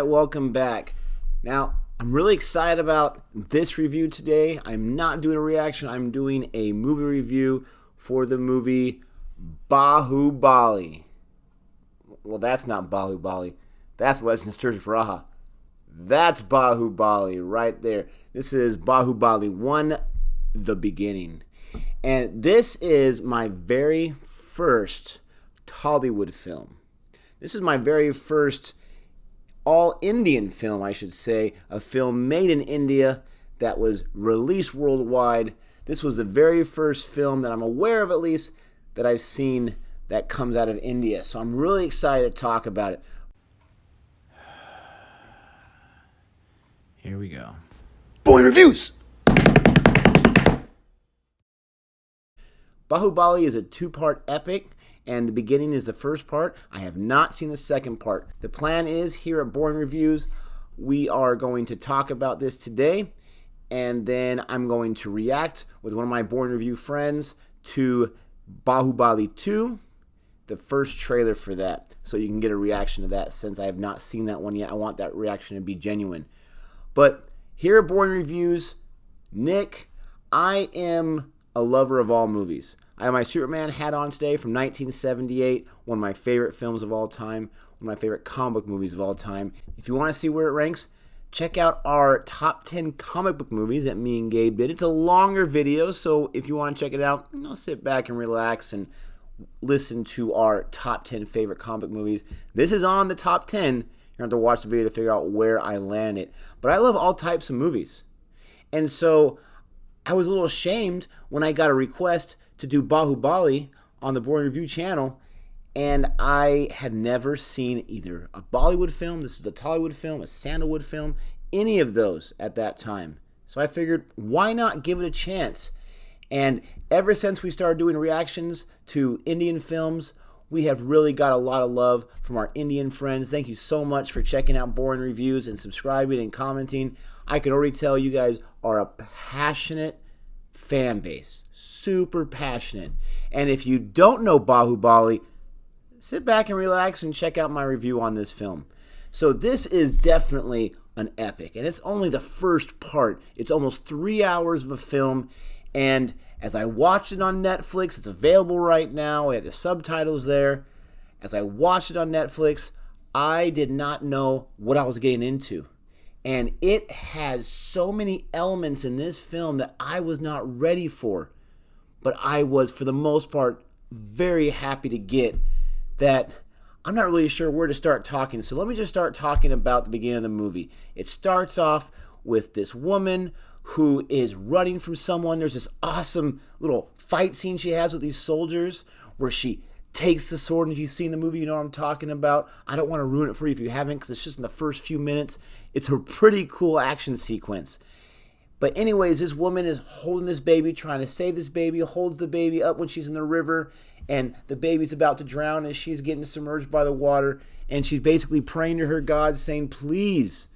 right, welcome back. Now, I'm really excited about this review today. I'm not doing a reaction, I'm doing a movie review for the movie Bahubali. Well, that's not Bahubali. That's Legend of Sturge Braha. That's Bahubali right there. This is Bahubali 1, The Beginning. And this is my very first Tollywood film. This is my very first all-Indian film, I should say, a film made in India that was released worldwide. This was the very first film that I'm aware of, at least, that I've seen that comes out of India. So I'm really excited to talk about it. Here we go. Boy Reviews! Bahubali is a two-part epic, and The Beginning is the first part. I have not seen the second part. The plan is, here at Boring Reviews, we are going to talk about this today, and then I'm going to react with one of my Boring Review friends to Bahubali 2, the first trailer for that, so you can get a reaction to that. Since I have not seen that one yet, I want that reaction to be genuine. But here at Boring Reviews, Nick, I am a lover of all movies. I have my Superman hat on today from 1978, one of my favorite films of all time, one of my favorite comic book movies of all time. If you want to see where it ranks, check out our top 10 comic book movies that me and Gabe did. It's a longer video, so if you want to check it out, sit back and relax and listen to our top 10 favorite comic book movies. This is on the top 10. You're going to have to watch the video to figure out where I land it. But I love all types of movies. And so I was a little ashamed when I got a request to do Bahubali on the Boring Review channel, and I had never seen either a Bollywood film, this is a Tollywood film, a Sandalwood film, any of those at that time. So I figured, why not give it a chance? And ever since we started doing reactions to Indian films, we have really got a lot of love from our Indian friends. Thank you so much for checking out Boring Reviews and subscribing and commenting. I can already tell you guys are a passionate fan base, super passionate. And if you don't know Bahubali, sit back and relax and check out my review on this film. So this is definitely an epic, and it's only the first part. It's almost 3 hours of a film, and as I watched it on Netflix, it's available right now, we have the subtitles there. As I watched it on Netflix, I did not know what I was getting into. And it has so many elements in this film that I was not ready for. But I was, for the most part, very happy to get that. I'm not really sure where to start talking. So let me just start talking about the beginning of the movie. It starts off with this woman who is running from someone. There's this awesome little fight scene she has with these soldiers where she takes the sword, and if you've seen the movie, you know what I'm talking about. I don't want to ruin it for you if you haven't, because it's just in the first few minutes. It's a pretty cool action sequence. But anyways, this woman is holding this baby, trying to save this baby, holds the baby up when she's in the river, and the baby's about to drown as she's getting submerged by the water, and she's basically praying to her God, saying, please,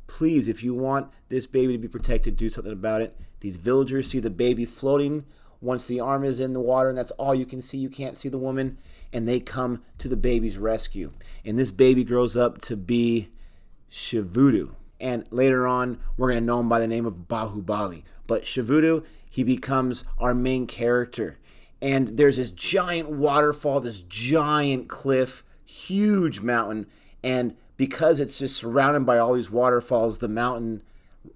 please, if you want this baby to be protected, do something about it. These villagers see the baby floating once the arm is in the water, and that's all you can see. You can't see the woman, and they come to the baby's rescue. And this baby grows up to be Shivudu. And later on, we're going to know him by the name of Bahubali. But Shivudu, he becomes our main character. And there's this giant waterfall, this giant cliff, huge mountain. And because it's just surrounded by all these waterfalls, the mountain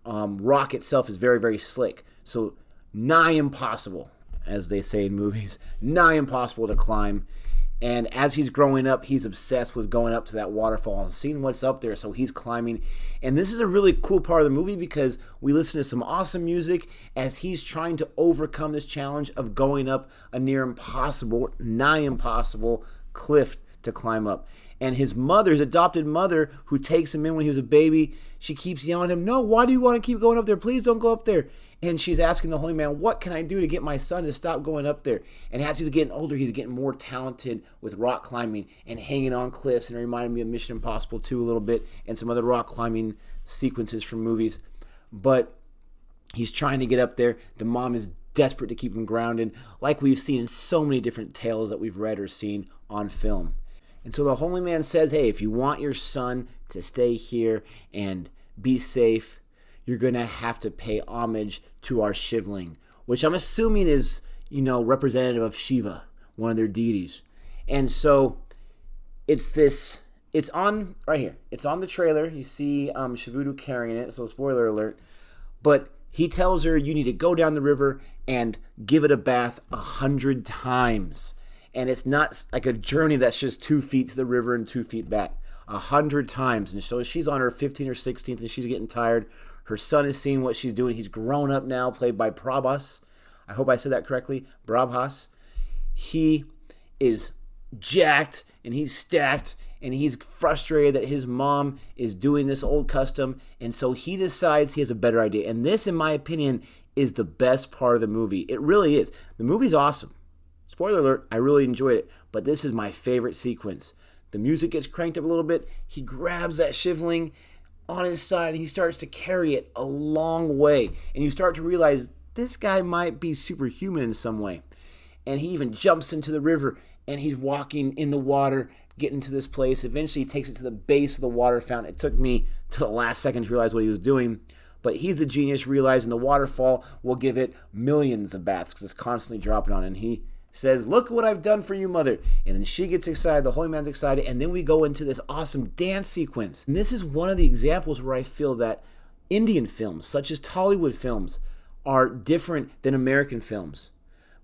rock itself is very, very slick. So nigh impossible, as they say in movies, nigh impossible to climb. And as he's growing up, he's obsessed with going up to that waterfall and seeing what's up there, so he's climbing. And this is a really cool part of the movie because we listen to some awesome music as he's trying to overcome this challenge of going up a near impossible, nigh impossible cliff to climb up. And his mother, his adopted mother, who takes him in when he was a baby, she keeps yelling at him, no, why do you want to keep going up there? Please don't go up there. And she's asking the holy man, what can I do to get my son to stop going up there? And as he's getting older, he's getting more talented with rock climbing and hanging on cliffs. And it reminded me of Mission Impossible 2 a little bit and some other rock climbing sequences from movies. But he's trying to get up there. The mom is desperate to keep him grounded, like we've seen in so many different tales that we've read or seen on film. And so the holy man says, hey, if you want your son to stay here and be safe, you're going to have to pay homage to our Shivling, which I'm assuming is, representative of Shiva, one of their deities. And so it's on right here. It's on the trailer. You see Shivudu carrying it, so spoiler alert. But he tells her, you need to go down the river and give it a bath 100 times. And it's not like a journey that's just 2 feet to the river and 2 feet back. 100 times. And so she's on her 15th or 16th and she's getting tired. Her son is seeing what she's doing. He's grown up now, played by Prabhas. I hope I said that correctly. Prabhas. He is jacked and he's stacked and he's frustrated that his mom is doing this old custom. And so he decides he has a better idea. And this, in my opinion, is the best part of the movie. It really is. The movie's awesome. Spoiler alert, I really enjoyed it. But this is my favorite sequence. The music gets cranked up a little bit. He grabs that Shivling on his side and he starts to carry it a long way. And you start to realize this guy might be superhuman in some way. And he even jumps into the river and he's walking in the water, getting to this place. Eventually he takes it to the base of the water fountain. It took me to the last second to realize what he was doing. But he's a genius, realizing the waterfall will give it millions of baths because it's constantly dropping on it. And he says, look what I've done for you, mother. And then she gets excited, the holy man's excited, and then we go into this awesome dance sequence. And this is one of the examples where I feel that Indian films, such as Tollywood films, are different than American films.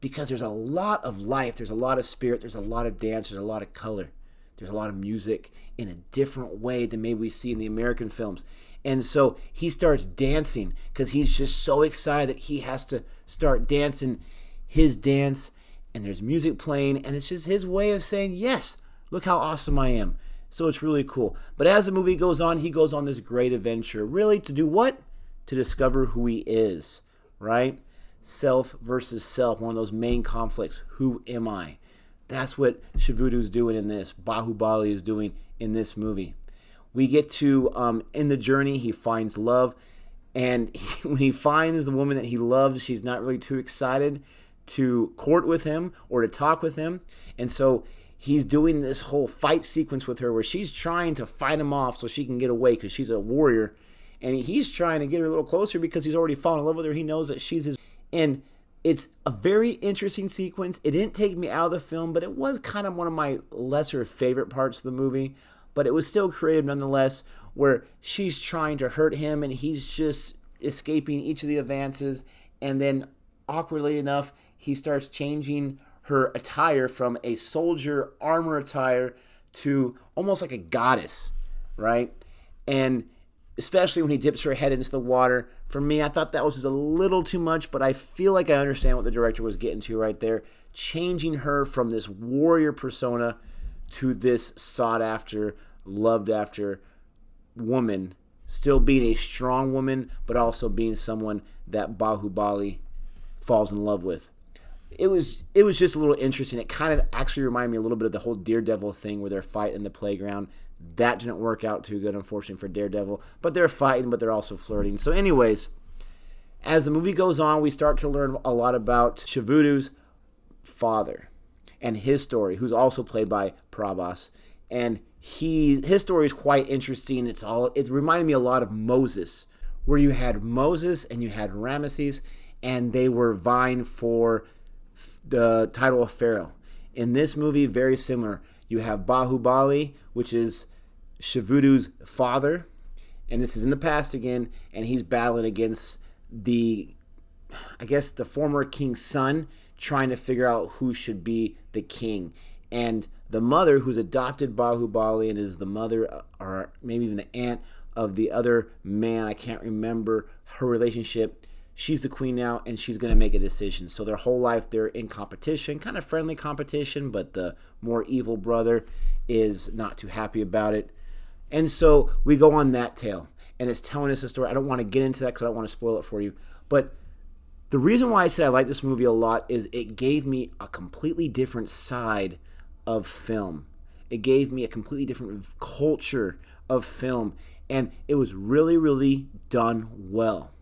Because there's a lot of life, there's a lot of spirit, there's a lot of dance, there's a lot of color. There's a lot of music in a different way than maybe we see in the American films. And so he starts dancing because he's just so excited that he has to start dancing his dance. And there's music playing, and it's just his way of saying, yes, look how awesome I am. So it's really cool. But as the movie goes on, he goes on this great adventure. Really, to do what? To discover who he is, right? Self versus self, one of those main conflicts. Who am I? That's what Shivudu's doing in this. Bahubali is doing in this movie. We get to, in the journey, he finds love. And when he finds the woman that he loves, she's not really too excited to court with him or to talk with him. And so he's doing this whole fight sequence with her where she's trying to fight him off so she can get away because she's a warrior. And he's trying to get her a little closer because he's already fallen in love with her. He knows that she's his. And it's a very interesting sequence. It didn't take me out of the film, but it was kind of one of my lesser favorite parts of the movie. But it was still creative nonetheless, where she's trying to hurt him and he's just escaping each of the advances. And then awkwardly enough, he starts changing her attire from a soldier armor attire to almost like a goddess, right? And especially when he dips her head into the water, for me, I thought that was just a little too much, but I feel like I understand what the director was getting to right there, changing her from this warrior persona to this sought-after, loved-after woman, still being a strong woman, but also being someone that Bahubali falls in love with. It was just a little interesting. It kind of actually reminded me a little bit of the whole Daredevil thing where they're fighting in the playground. That didn't work out too good, unfortunately, for Daredevil. But they're fighting, but they're also flirting. So anyways, as the movie goes on, we start to learn a lot about Shivudu's father and his story, who's also played by Prabhas. And his story is quite interesting. It's reminded me a lot of Moses, where you had Moses and you had Ramesses, and they were vying for the title of Pharaoh. In this movie, very similar. You have Bahubali, which is Shivudu's father, and this is in the past again, and he's battling against the former king's son, trying to figure out who should be the king. And the mother, who's adopted Bahubali and is the mother, or maybe even the aunt of the other man, I can't remember her relationship, she's the queen now, and she's going to make a decision. So their whole life, they're in competition, kind of friendly competition, but the more evil brother is not too happy about it. And so we go on that tale, and it's telling us a story. I don't want to get into that because I don't want to spoil it for you. But the reason why I said I like this movie a lot is it gave me a completely different side of film. It gave me a completely different culture of film, and it was really, really done well.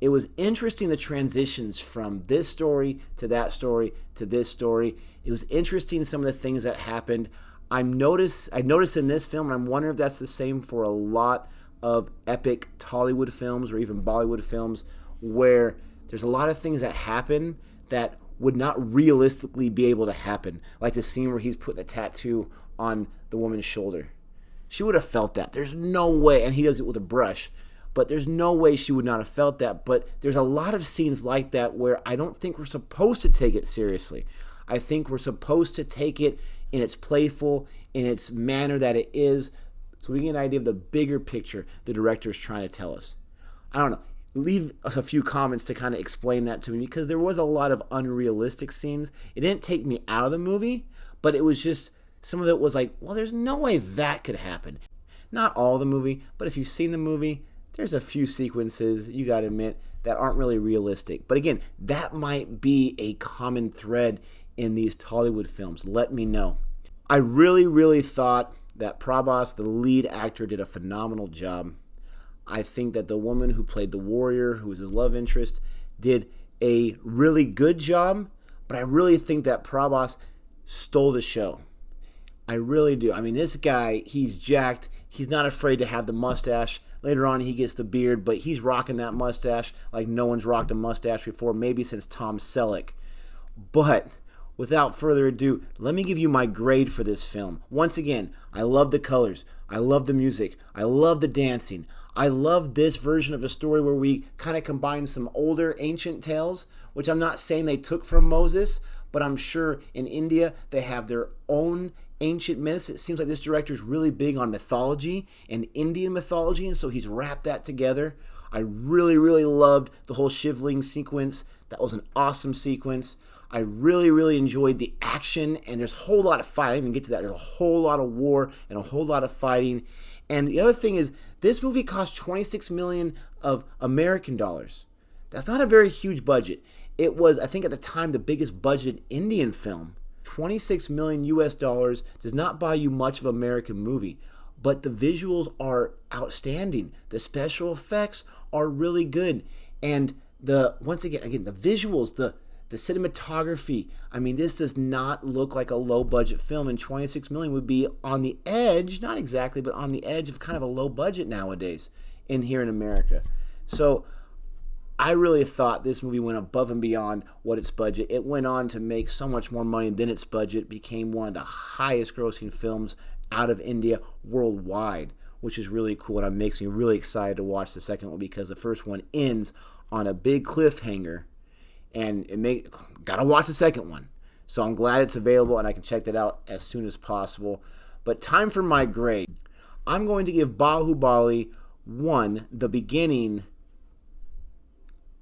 It was interesting, the transitions from this story to that story to this story. It was interesting, some of the things that happened. I noticed in this film, and I'm wondering if that's the same for a lot of epic Tollywood films or even Bollywood films, where there's a lot of things that happen that would not realistically be able to happen. Like the scene where he's putting a tattoo on the woman's shoulder. She would have felt that. There's no way, and he does it with a brush, but there's no way she would not have felt that. But there's a lot of scenes like that where I don't think we're supposed to take it seriously. I think we're supposed to take it in its playful, in its manner that it is, so we get an idea of the bigger picture the director is trying to tell us. I don't know. Leave us a few comments to kind of explain that to me, because there was a lot of unrealistic scenes. It didn't take me out of the movie, but it was just, some of it was like, well, there's no way that could happen. Not all the movie, but if you've seen the movie, there's a few sequences, you got to admit, that aren't really realistic. But again, that might be a common thread in these Tollywood films. Let me know. I really, really thought that Prabhas, the lead actor, did a phenomenal job. I think that the woman who played the warrior, who was his love interest, did a really good job, but I really think that Prabhas stole the show. I really do. I mean, this guy, he's jacked. He's not afraid to have the mustache. Later on, he gets the beard, but he's rocking that mustache like no one's rocked a mustache before, maybe since Tom Selleck. But without further ado, let me give you my grade for this film. Once again, I love the colors. I love the music. I love the dancing. I love this version of a story where we kind of combine some older ancient tales, which I'm not saying they took from Moses, but I'm sure in India they have their own ancient myths. It seems like this director is really big on mythology and Indian mythology, and so he's wrapped that together. I really, really loved the whole Shivling sequence. That was an awesome sequence. I really, really enjoyed the action, and there's a whole lot of fighting. I didn't even get to that. There's a whole lot of war and a whole lot of fighting. And the other thing is, this movie cost $26 million of American dollars. That's not a very huge budget. It was, I think at the time, the biggest budgeted Indian film. 26 million US dollars does not buy you much of an American movie, but the visuals are outstanding. The special effects are really good. And once again, the visuals, the cinematography, I mean, this does not look like a low budget film, and 26 million would be on the edge, not exactly, but on the edge of kind of a low budget nowadays here in America. So I really thought this movie went above and beyond what its budget. It went on to make so much more money than its budget, became one of the highest grossing films out of India worldwide, which is really cool, and it makes me really excited to watch the second one, because the first one ends on a big cliffhanger, and gotta watch the second one. So I'm glad it's available and I can check that out as soon as possible. But time for my grade. I'm going to give Bahubali 1, the beginning,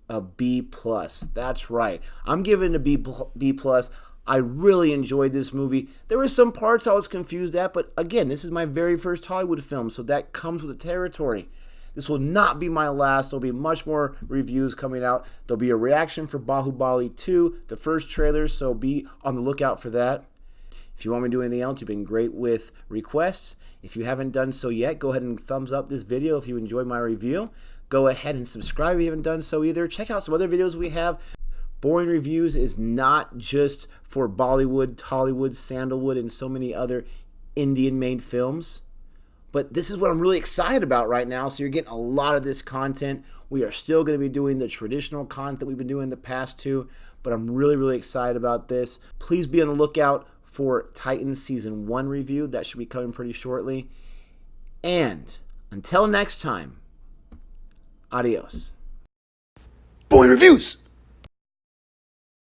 a B+. That's right. I'm giving it a B+. I really enjoyed this movie. There were some parts I was confused at, but again, this is my very first Hollywood film, so that comes with the territory. This will not be my last. There'll be much more reviews coming out. There'll be a reaction for Bahubali 2, the first trailer, so be on the lookout for that. If you want me to do anything else, you've been great with requests. If you haven't done so yet, go ahead and thumbs up this video if you enjoyed my review. Go ahead and subscribe if you haven't done so either. Check out some other videos we have. Boring Reviews is not just for Bollywood, Tollywood, Sandalwood, and so many other Indian-made films. But this is what I'm really excited about right now, so you're getting a lot of this content. We are still going to be doing the traditional content we've been doing in the past too, but I'm really, really excited about this. Please be on the lookout for Titans Season 1 review. That should be coming pretty shortly. And until next time, adios. Boring Reviews!